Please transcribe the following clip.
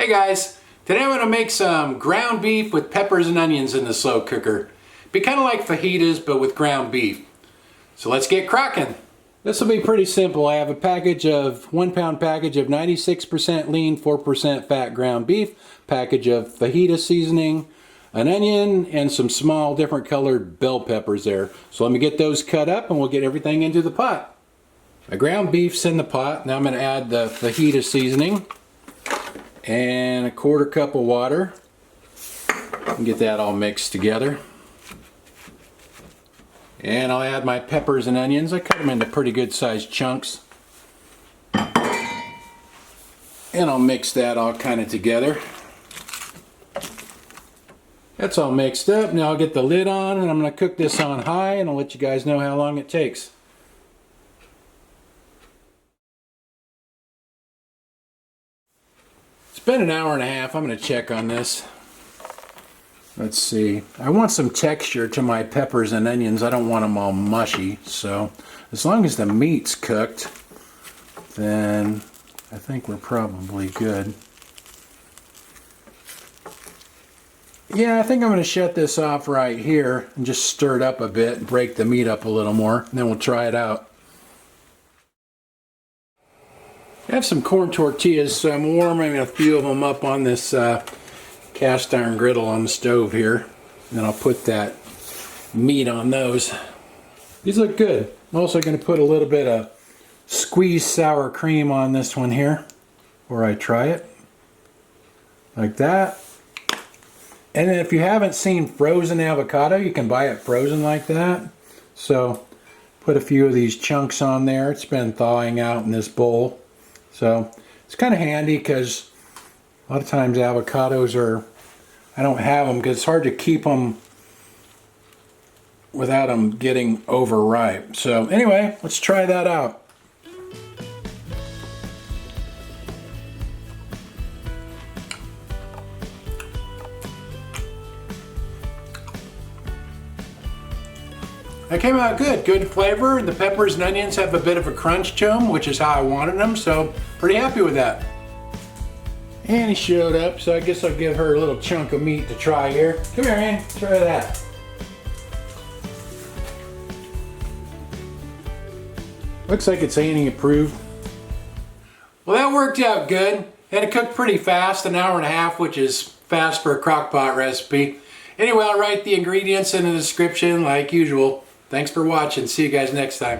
Hey guys, today I'm going to make some ground beef with peppers and onions in the slow cooker. Be kind of like fajitas but with ground beef. So let's get cracking. This will be pretty simple. I have a package of 1 pound package of 96% lean, 4% fat ground beef, package of fajita seasoning, an onion, and some small different colored bell peppers there. So let me get those cut up and we'll get everything into the pot. My ground beef's in the pot. Now I'm going to add the fajita seasoning and a 1/4 cup of water and get that all mixed together. And I'll add my peppers and onions. I cut them into pretty good sized chunks. And I'll mix that all kind of together. That's all mixed up. Now I'll get the lid on and I'm going to cook this on high and I'll let you guys know how long it takes. It's been an hour and a half. I'm going to check on this. Let's see. I want some texture to my peppers and onions. I don't want them all mushy. So as long as the meat's cooked, then I think we're probably good. Yeah, I think I'm going to shut this off right here and just stir it up a bit and break the meat up a little more. And then we'll try it out. I have some corn tortillas, so I'm warming a few of them up on this cast iron griddle on the stove here. And then I'll put that meat on those. These look good. I'm also going to put a little bit of squeezed sour cream on this one here before I try it. Like that. And then if you haven't seen frozen avocado, you can buy it frozen like that. So put a few of these chunks on there. It's been thawing out in this bowl. So it's kind of handy because a lot of times avocados are, I don't have them because it's hard to keep them without them getting overripe. So anyway, let's try that out. That came out good. Good flavor. The peppers and onions have a bit of a crunch to them, which is how I wanted them, so pretty happy with that. Annie showed up, so I guess I'll give her a little chunk of meat to try here. Come here, Annie. Try that. Looks like it's Annie approved. Well, that worked out good. And it cooked pretty fast, an hour and a half, which is fast for a crock pot recipe. Anyway, I'll write the ingredients in the description like usual. Thanks for watching. See you guys next time.